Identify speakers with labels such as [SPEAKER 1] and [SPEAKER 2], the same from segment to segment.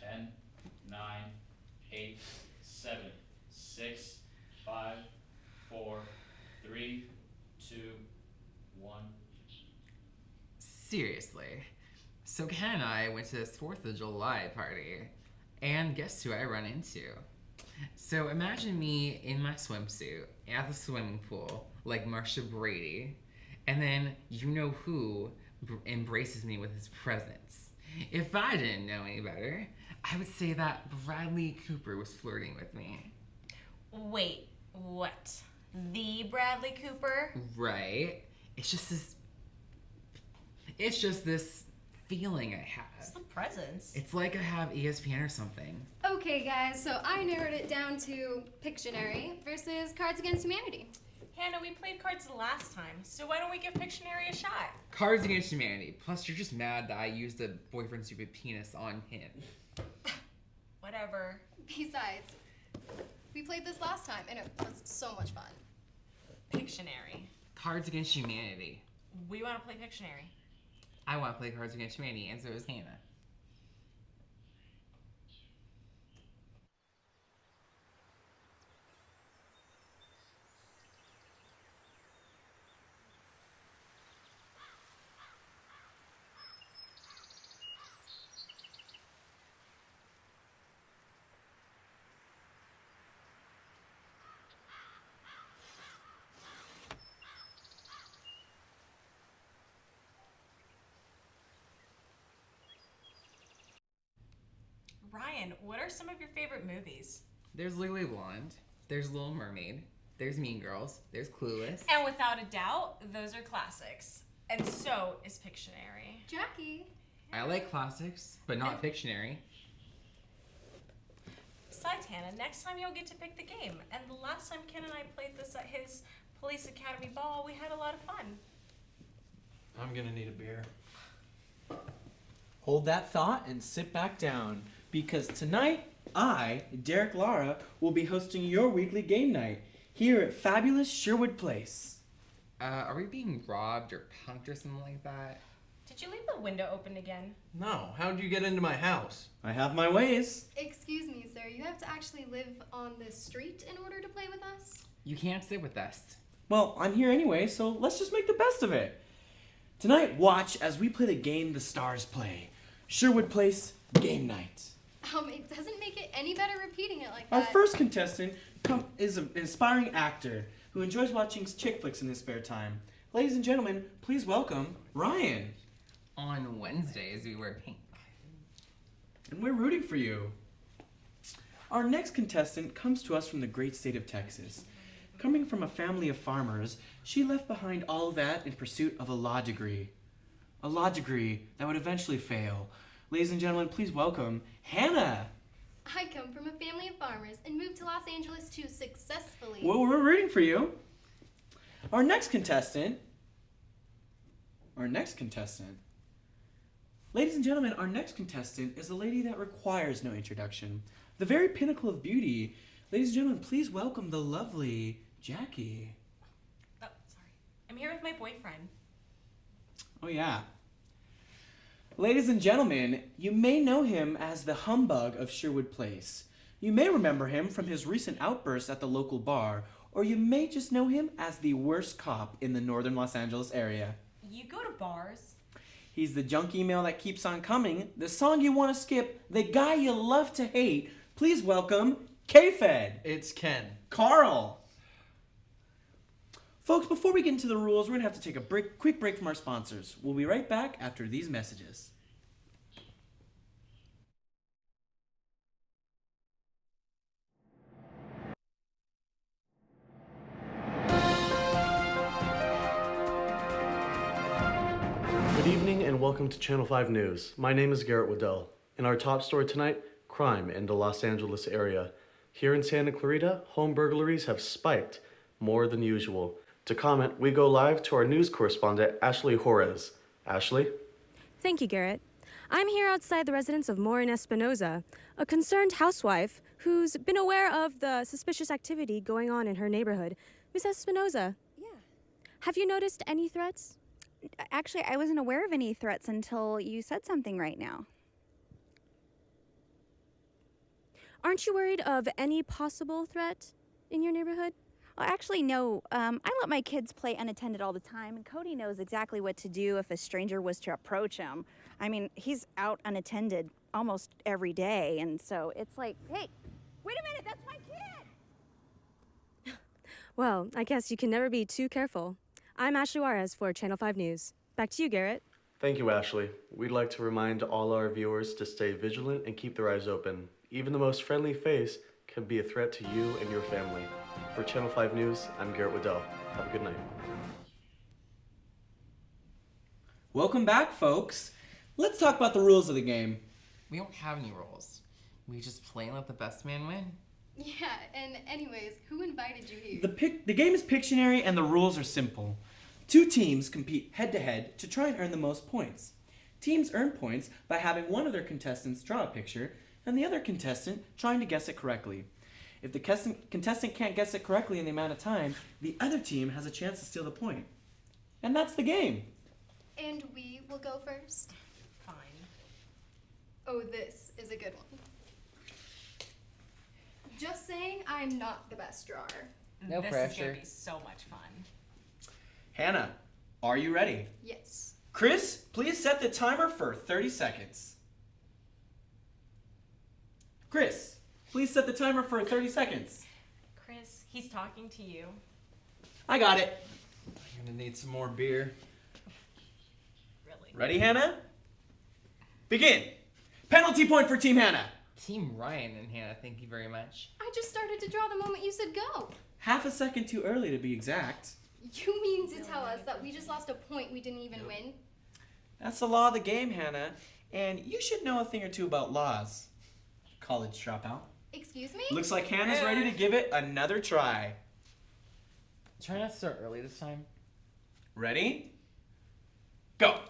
[SPEAKER 1] 10, 9, 8, 7, 6, 5, 4, 3, 2, 1.
[SPEAKER 2] Seriously. So Ken and I went to this 4th of July party, and guess who I run into? So imagine me in my swimsuit at the swimming pool, like Marsha Brady, and then you know who embraces me with his presence. If I didn't know any better, I would say that Bradley Cooper was flirting with me.
[SPEAKER 3] Wait, what? The Bradley Cooper?
[SPEAKER 2] Right? It's just this feeling I have.
[SPEAKER 3] It's the presence.
[SPEAKER 2] It's like I have ESPN or something.
[SPEAKER 4] Okay, guys, so I narrowed it down to Pictionary versus Cards Against Humanity.
[SPEAKER 3] Hannah, we played cards last time, so why don't we give Pictionary a shot?
[SPEAKER 2] Cards Against Humanity. Plus, you're just mad that I used a boyfriend's stupid penis on him.
[SPEAKER 3] Whatever.
[SPEAKER 4] Besides, we played this last time, and it was so much fun.
[SPEAKER 3] Pictionary.
[SPEAKER 2] Cards Against Humanity.
[SPEAKER 3] We want to play Pictionary.
[SPEAKER 2] I want to play Cards Against Humanity, and so does Hannah.
[SPEAKER 3] Ryan, what are some of your favorite movies?
[SPEAKER 2] There's Legally Blonde. There's Little Mermaid. There's Mean Girls. There's Clueless.
[SPEAKER 3] And without a doubt, those are classics. And so is Pictionary.
[SPEAKER 4] Jackie.
[SPEAKER 2] I like classics, but not Pictionary.
[SPEAKER 3] Besides, Hannah, next time you'll get to pick the game. And the last time Ken and I played this at his Police Academy ball, we had a lot of fun.
[SPEAKER 5] I'm gonna need a beer.
[SPEAKER 6] Hold that thought and sit back down, because tonight, I, Derek Lara, will be hosting your weekly game night here at fabulous Sherwood Place.
[SPEAKER 2] Are we being robbed or punked or something like that?
[SPEAKER 3] Did you leave the window open again?
[SPEAKER 5] No, how'd you get into my house?
[SPEAKER 6] I have my ways.
[SPEAKER 4] Excuse me, sir. You have to actually live on this street in order to play with us?
[SPEAKER 2] You can't sit with us.
[SPEAKER 6] Well, I'm here anyway, so let's just make the best of it. Tonight, watch as we play the game the stars play. Sherwood Place Game Night.
[SPEAKER 4] It doesn't make it any better repeating it like
[SPEAKER 6] Our
[SPEAKER 4] that.
[SPEAKER 6] first contestant is an inspiring actor who enjoys watching chick flicks in his spare time. Ladies and gentlemen, please welcome Ryan.
[SPEAKER 2] On Wednesdays, we wear pink.
[SPEAKER 6] And we're rooting for you. Our next contestant comes to us from the great state of Texas. Coming from a family of farmers, she left behind all that in pursuit of a law degree. A law degree that would eventually fail. Ladies and gentlemen, please welcome Hannah.
[SPEAKER 4] I come from a family of farmers and moved to Los Angeles to successfully.
[SPEAKER 6] Well, we're rooting for you. Our next contestant. Ladies and gentlemen, our next contestant is a lady that requires no introduction. The very pinnacle of beauty. Ladies and gentlemen, please welcome the lovely Jackie.
[SPEAKER 3] Oh, sorry. I'm here with my boyfriend.
[SPEAKER 6] Oh, yeah. Ladies and gentlemen, you may know him as the humbug of Sherwood Place. You may remember him from his recent outbursts at the local bar, or you may just know him as the worst cop in the northern Los Angeles area.
[SPEAKER 3] You go to bars?
[SPEAKER 6] He's the junk email that keeps on coming, the song you want to skip, the guy you love to hate. Please welcome K-Fed.
[SPEAKER 5] It's Ken.
[SPEAKER 6] Carl. Folks, before we get into the rules, we're going to have to take a quick break from our sponsors. We'll be right back after these messages.
[SPEAKER 7] Good evening and welcome to Channel 5 News. My name is Garrett Waddell. In our top story tonight, crime in the Los Angeles area. Here in Santa Clarita, home burglaries have spiked more than usual. To comment, we go live to our news correspondent, Ashley Juarez. Ashley?
[SPEAKER 8] Thank you, Garrett. I'm here outside the residence of Maureen Espinoza, a concerned housewife who's been aware of the suspicious activity going on in her neighborhood. Miss Espinoza.
[SPEAKER 9] Yeah.
[SPEAKER 8] Have you noticed any threats?
[SPEAKER 9] Actually, I wasn't aware of any threats until you said something right now.
[SPEAKER 8] Aren't you worried of any possible threat in your neighborhood?
[SPEAKER 9] Well, actually, no. I let my kids play unattended all the time, and Cody knows exactly what to do if a stranger was to approach him. I mean, he's out unattended almost every day, and so it's like, hey, wait a minute, that's my kid!
[SPEAKER 8] Well, I guess you can never be too careful. I'm Ashley Juarez for Channel 5 News. Back to you, Garrett.
[SPEAKER 7] Thank you, Ashley. We'd like to remind all our viewers to stay vigilant and keep their eyes open. Even the most friendly face can be a threat to you and your family. For Channel 5 News, I'm Garrett Waddell. Have a good night.
[SPEAKER 6] Welcome back, folks. Let's talk about the rules of the game.
[SPEAKER 2] We don't have any rules. We just play and let the best man win.
[SPEAKER 4] Yeah, and anyways, who invited you here?
[SPEAKER 6] The game is Pictionary and the rules are simple. Two teams compete head-to-head to try and earn the most points. Teams earn points by having one of their contestants draw a picture and the other contestant trying to guess it correctly. If the contestant can't guess it correctly in the amount of time, the other team has a chance to steal the point. And that's the game.
[SPEAKER 4] And we will go first.
[SPEAKER 3] Fine.
[SPEAKER 4] Oh, this is a good one. Just saying, I'm not the best drawer.
[SPEAKER 2] No
[SPEAKER 3] this
[SPEAKER 2] pressure.
[SPEAKER 3] is gonna be so much fun.
[SPEAKER 6] Hannah, are you ready?
[SPEAKER 4] Yes.
[SPEAKER 6] Chris, please set the timer for 30 seconds. Chris, please set the timer for 30 seconds.
[SPEAKER 3] Chris, he's talking to you.
[SPEAKER 6] I got it.
[SPEAKER 5] I'm gonna need some more beer.
[SPEAKER 3] Really?
[SPEAKER 6] Ready, Hannah? Begin. Penalty point for Team Hannah.
[SPEAKER 2] Team Ryan and Hannah, thank you very much.
[SPEAKER 4] I just started to draw the moment you said go.
[SPEAKER 6] Half a second too early to be exact.
[SPEAKER 4] You mean to tell us that we just lost a point we didn't even win?
[SPEAKER 6] That's the law of the game, Hannah. And you should know a thing or two about laws. College dropout.
[SPEAKER 4] Excuse me?
[SPEAKER 6] Looks like Hannah's ready to give it another try.
[SPEAKER 2] Try not to start early this time.
[SPEAKER 6] Ready? Go.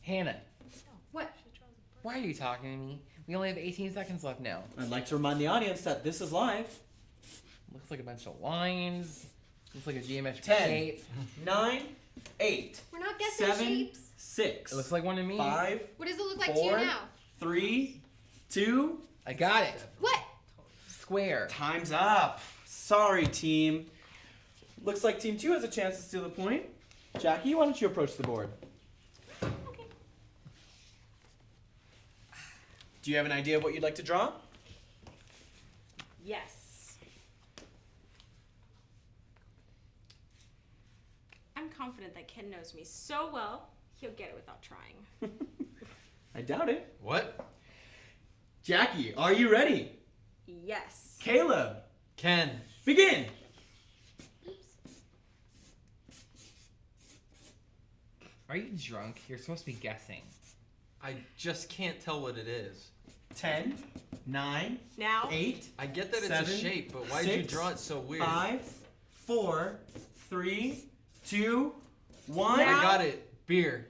[SPEAKER 2] Hannah,
[SPEAKER 4] What?
[SPEAKER 2] why are you talking to me? We only have 18 seconds left now.
[SPEAKER 6] I'd like to remind the audience that this is live.
[SPEAKER 2] Looks like a bunch of lines. Looks like a geometric
[SPEAKER 6] 10,
[SPEAKER 2] shape.
[SPEAKER 6] 9, 8,
[SPEAKER 4] We're not guessing
[SPEAKER 6] 7,
[SPEAKER 4] shapes.
[SPEAKER 6] 6,
[SPEAKER 2] It looks like one to me.
[SPEAKER 6] 5,
[SPEAKER 4] What does it look like to you
[SPEAKER 6] 4,
[SPEAKER 4] now?
[SPEAKER 6] 3, 2,
[SPEAKER 2] I got it.
[SPEAKER 4] What?
[SPEAKER 2] Square.
[SPEAKER 6] time's up. Sorry, team. Looks like Team 2 has a chance to steal the point. Jackie, why don't you approach the board?
[SPEAKER 3] Okay.
[SPEAKER 6] Do you have an idea of what you'd like to draw?
[SPEAKER 3] Yes. I'm confident that Ken knows me so well, he'll get it without trying.
[SPEAKER 6] I doubt it.
[SPEAKER 5] What?
[SPEAKER 6] Jackie, are you ready?
[SPEAKER 3] Yes.
[SPEAKER 6] Caleb,
[SPEAKER 5] Ken.
[SPEAKER 6] begin.
[SPEAKER 2] Are you drunk? You're supposed to be guessing.
[SPEAKER 5] I just can't tell what it is.
[SPEAKER 6] 10, 9,
[SPEAKER 3] Now?
[SPEAKER 6] 8,
[SPEAKER 5] I get that it's
[SPEAKER 6] 7,
[SPEAKER 5] a shape, but why did you
[SPEAKER 6] 6,
[SPEAKER 5] draw it so weird?
[SPEAKER 6] 5, 4, 3, 2, 1.
[SPEAKER 5] I got it. Beer.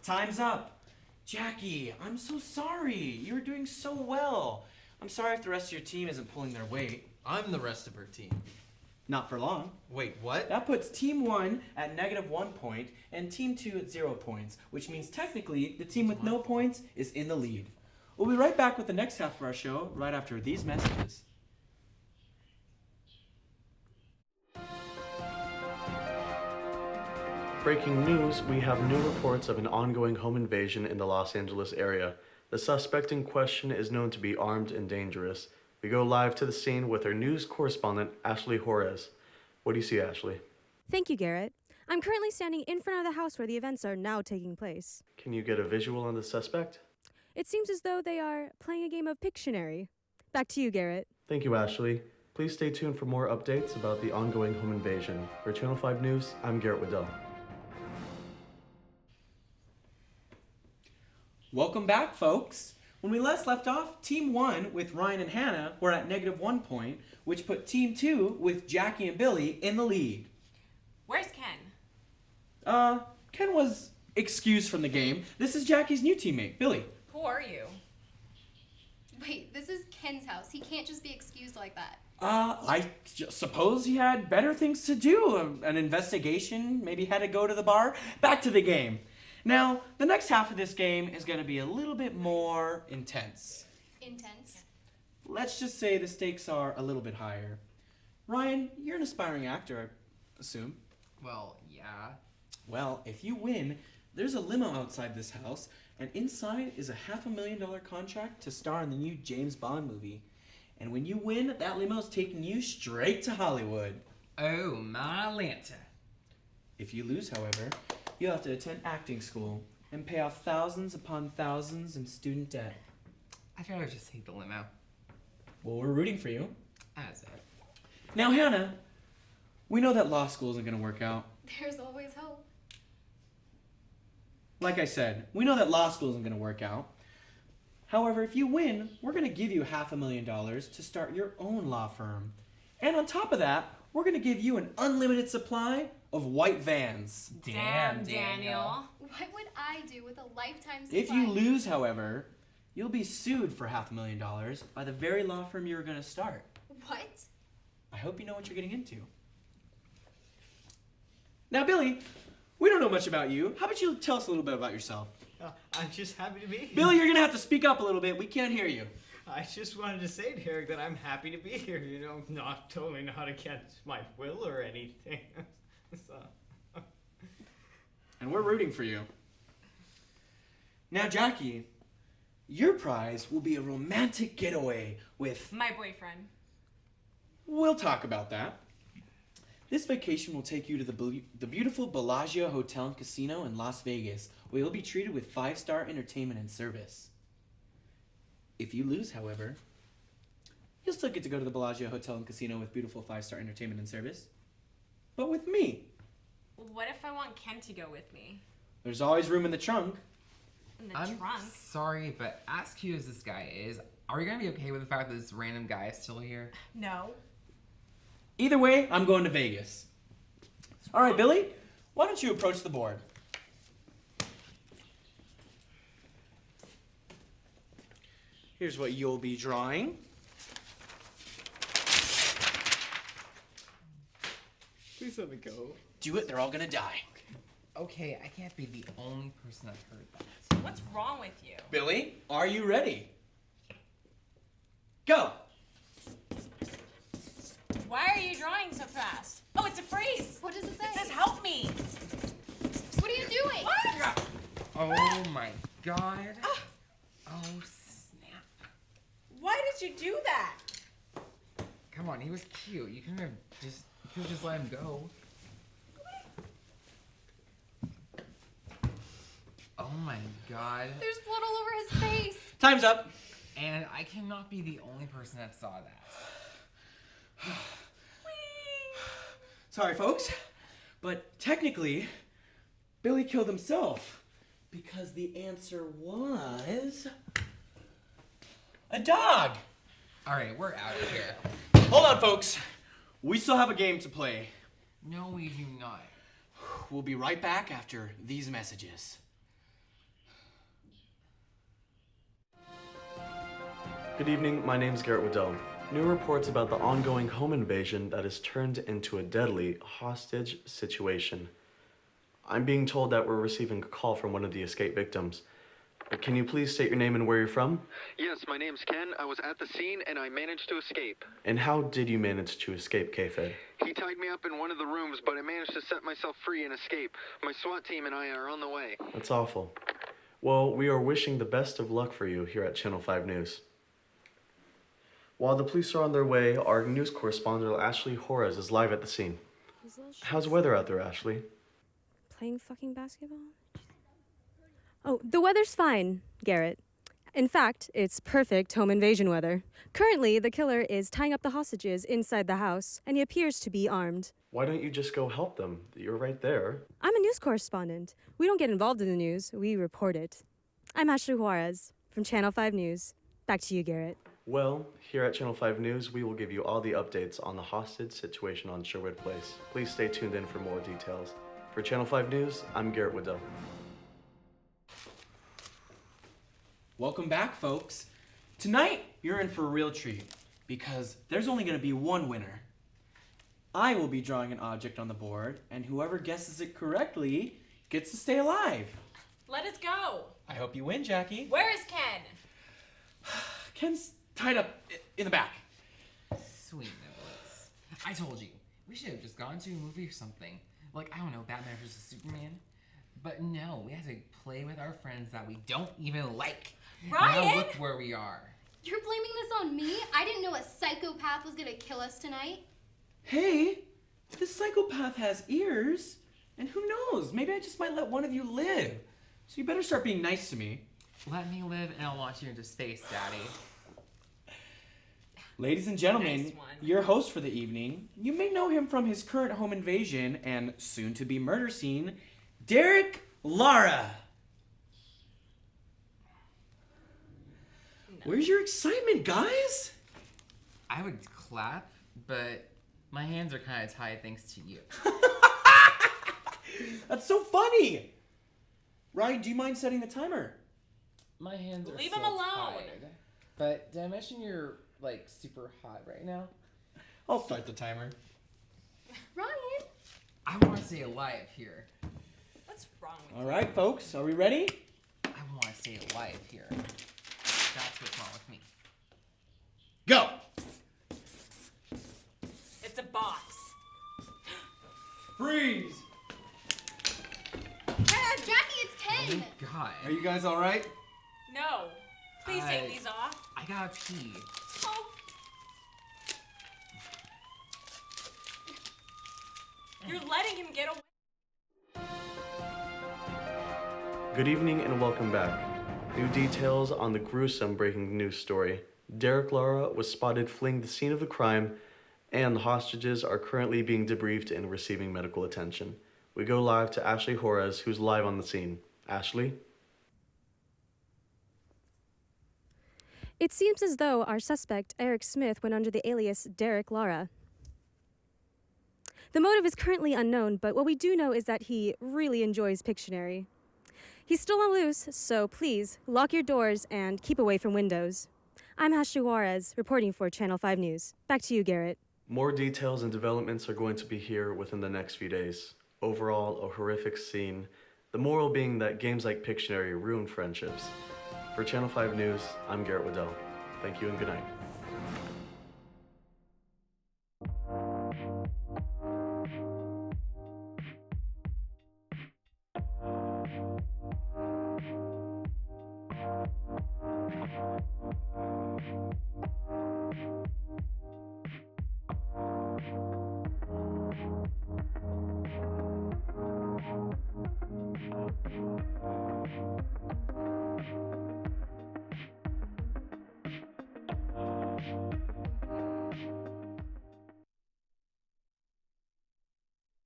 [SPEAKER 6] Time's up. Jackie, I'm so sorry. You were doing so well. I'm sorry if the rest of your team isn't pulling their weight.
[SPEAKER 5] I'm the rest of her team.
[SPEAKER 6] Not for long.
[SPEAKER 5] Wait, what?
[SPEAKER 6] That puts Team 1 at -1 point and Team 2 at 0 points, which means technically the team with no points is in the lead. We'll be right back with the next half of our show right after these messages.
[SPEAKER 7] Breaking news, we have new reports of an ongoing home invasion in the Los Angeles area. The suspect in question is known to be armed and dangerous. We go live to the scene with our news correspondent, Ashley Juarez. What do you see, Ashley?
[SPEAKER 8] Thank you, Garrett. I'm currently standing in front of the house where the events are now taking place.
[SPEAKER 7] Can you get a visual on the suspect?
[SPEAKER 8] It seems as though they are playing a game of Pictionary. Back to you, Garrett.
[SPEAKER 7] Thank you, Ashley. Please stay tuned for more updates about the ongoing home invasion. For Channel 5 News, I'm Garrett Waddell.
[SPEAKER 6] Welcome back, folks. When we last left off, Team 1 with Ryan and Hannah were at -1 point, which put Team 2 with Jackie and Billy in the lead.
[SPEAKER 3] Where's Ken?
[SPEAKER 6] Ken was excused from the game. This is Jackie's new teammate, Billy.
[SPEAKER 3] Who are you?
[SPEAKER 4] Wait, this is Ken's house. He can't just be excused like that.
[SPEAKER 6] I suppose he had better things to do. An investigation, maybe had to go to the bar. Back to the game. Now, the next half of this game is going to be a little bit more intense.
[SPEAKER 4] Intense.
[SPEAKER 6] Let's just say the stakes are a little bit higher. Ryan, you're an aspiring actor, I assume.
[SPEAKER 2] Well, yeah.
[SPEAKER 6] Well, if you win, there's a limo outside this house, and inside is a $500,000 contract to star in the new James Bond movie. And when you win, that limo's taking you straight to Hollywood.
[SPEAKER 2] Oh, my Lanta.
[SPEAKER 6] If you lose, however, you'll have to attend acting school and pay off thousands upon thousands in student debt.
[SPEAKER 2] I'd rather just take the limo.
[SPEAKER 6] Well, we're rooting for you.
[SPEAKER 2] As if.
[SPEAKER 6] Now, Hannah, we know that law school isn't going to work out.
[SPEAKER 4] There's always hope.
[SPEAKER 6] Like I said, we know that law school isn't going to work out. However, if you win, we're going to give you $500,000 to start your own law firm. And on top of that, we're going to give you an unlimited supply of white vans.
[SPEAKER 3] Damn, Daniel.
[SPEAKER 4] What would I do with a lifetime supply?
[SPEAKER 6] If you lose, however, you'll be sued for $500,000 by the very law firm you were going to start.
[SPEAKER 4] What?
[SPEAKER 6] I hope you know what you're getting into. Now, Billy, we don't know much about you. How about you tell us a little bit about yourself?
[SPEAKER 10] I'm just happy to be here.
[SPEAKER 6] Billy, you're going to have to speak up a little bit. We can't hear you.
[SPEAKER 10] I just wanted to say to Eric that I'm happy to be here, you know, not totally not against my will or anything. So.
[SPEAKER 6] And we're rooting for you. Now, Jackie, your prize will be a romantic getaway with...
[SPEAKER 3] My boyfriend.
[SPEAKER 6] We'll talk about that. This vacation will take you to the beautiful Bellagio Hotel and Casino in Las Vegas, where you'll be treated with 5-star entertainment and service. If you lose, however, you'll still get to go to the Bellagio Hotel and Casino with beautiful 5-star entertainment and service. But with me.
[SPEAKER 3] What if I want Ken to go with me?
[SPEAKER 6] There's always room in the trunk.
[SPEAKER 3] In the
[SPEAKER 2] I'm
[SPEAKER 3] trunk?
[SPEAKER 2] sorry, but as cute as this guy is, are we going to be okay with the fact that this random guy is still here?
[SPEAKER 3] No.
[SPEAKER 6] Either way, I'm going to Vegas. All right, Billy, why don't you approach the board? Here's what you'll be drawing.
[SPEAKER 10] Please let me go.
[SPEAKER 6] Do it, they're all gonna die.
[SPEAKER 2] Okay, I can't be the only person that heard that.
[SPEAKER 3] What's wrong with you?
[SPEAKER 6] Billy, are you ready? Go!
[SPEAKER 3] Why are you drawing so fast? Oh, it's a freeze!
[SPEAKER 4] What does it say?
[SPEAKER 3] It says help me!
[SPEAKER 4] What are you doing?
[SPEAKER 3] What?
[SPEAKER 2] Oh my god. Oh snap.
[SPEAKER 3] Why did you do that?
[SPEAKER 2] Come on, he was cute. You couldn't have just let him go. Oh my god.
[SPEAKER 4] There's blood all over his face.
[SPEAKER 6] Time's up.
[SPEAKER 2] And I cannot be the only person that saw that.
[SPEAKER 6] Sorry, folks, but technically, Billy killed himself because the answer was a dog.
[SPEAKER 2] All right, we're out of here.
[SPEAKER 6] Hold on, folks. We still have a game to play.
[SPEAKER 2] No, we do not.
[SPEAKER 6] We'll be right back after these messages.
[SPEAKER 7] Good evening, my name is Garrett Waddell. New reports about the ongoing home invasion that has turned into a deadly hostage situation. I'm being told that we're receiving a call from one of the escape victims. Can you please state your name and where you're from?
[SPEAKER 11] Yes, my name's Ken. I was at the scene and I managed to escape.
[SPEAKER 7] And how did you manage to escape, K-Fed?
[SPEAKER 11] He tied me up in one of the rooms, but I managed to set myself free and escape. My SWAT team and I are on the way.
[SPEAKER 7] That's awful. Well, we are wishing the best of luck for you here at Channel 5 News. While the police are on their way, our news correspondent Ashley Horace is live at the scene. How's the weather out there, Ashley?
[SPEAKER 8] Playing fucking basketball? Oh, the weather's fine, Garrett. In fact, it's perfect home invasion weather. Currently, the killer is tying up the hostages inside the house, and he appears to be armed.
[SPEAKER 7] Why don't you just go help them? You're right there.
[SPEAKER 8] I'm a news correspondent. We don't get involved in the news, we report it. I'm Ashley Juarez from Channel 5 News. Back to you, Garrett.
[SPEAKER 7] Well, here at Channel 5 News, we will give you all the updates on the hostage situation on Sherwood Place. Please stay tuned in for more details. For Channel 5 News, I'm Garrett Waddell.
[SPEAKER 6] Welcome back, folks. Tonight, you're in for a real treat because there's only going to be one winner. I will be drawing an object on the board, and whoever guesses it correctly gets to stay alive.
[SPEAKER 3] Let us go.
[SPEAKER 6] I hope you win, Jackie.
[SPEAKER 3] Where is Ken?
[SPEAKER 6] Ken's tied up in the back.
[SPEAKER 2] Sweet Nicholas. I told you, we should have just gone to a movie or something. Like, I don't know, Batman vs. Superman. But no, we had to play with our friends that we don't even like.
[SPEAKER 3] Ryan!
[SPEAKER 2] Now look where we are.
[SPEAKER 4] You're blaming this on me? I didn't know a psychopath was gonna kill us tonight.
[SPEAKER 6] Hey, this psychopath has ears. And who knows, maybe I just might let one of you live. So you better start being nice to me.
[SPEAKER 2] Let me live and I'll launch you into space, Daddy.
[SPEAKER 6] Ladies and gentlemen,
[SPEAKER 3] Nice one.
[SPEAKER 6] your host for the evening. You may know him from his current home invasion and soon-to-be murder scene, Derek Lara.
[SPEAKER 3] No.
[SPEAKER 6] Where's your excitement, guys?
[SPEAKER 2] I would clap, but my hands are kind of tied thanks to you.
[SPEAKER 6] That's so funny. Ryan, do you mind setting the timer?
[SPEAKER 2] My hands are
[SPEAKER 3] Leave
[SPEAKER 2] so
[SPEAKER 3] him alone.
[SPEAKER 2] tied. But did I mention you're, like, super hot right now?
[SPEAKER 6] I'll start the timer.
[SPEAKER 4] Ryan!
[SPEAKER 2] I want to stay alive here.
[SPEAKER 3] What's wrong with
[SPEAKER 6] All right, folks, are we ready?
[SPEAKER 2] I want to stay alive here. That's what's wrong with me.
[SPEAKER 6] Go!
[SPEAKER 3] you? It's a box.
[SPEAKER 6] Freeze!
[SPEAKER 3] Ken!
[SPEAKER 4] Jackie, it's 10!
[SPEAKER 2] Oh, God.
[SPEAKER 6] Are you guys all right?
[SPEAKER 3] No. Please
[SPEAKER 2] I-
[SPEAKER 3] take these off.
[SPEAKER 2] I gotta pee.
[SPEAKER 3] Oh. You're letting him get away.
[SPEAKER 7] Good evening and welcome back. New details on the gruesome breaking news story. Derek Lara was spotted fleeing the scene of the crime, and the hostages are currently being debriefed and receiving medical attention. We go live to Ashley Juarez, who's live on the scene. Ashley?
[SPEAKER 8] It seems as though our suspect, Eric Smith, went under the alias Derek Lara. The motive is currently unknown, but what we do know is that he really enjoys Pictionary. He's still on loose, so please lock your doors and keep away from windows. I'm Ashley Juarez, reporting for Channel 5 News. Back to you, Garrett.
[SPEAKER 7] More details and developments are going to be here within the next few days. Overall, a horrific scene. The moral being that games like Pictionary ruin friendships. For Channel 5 News, I'm Garrett Waddell. Thank you and good night.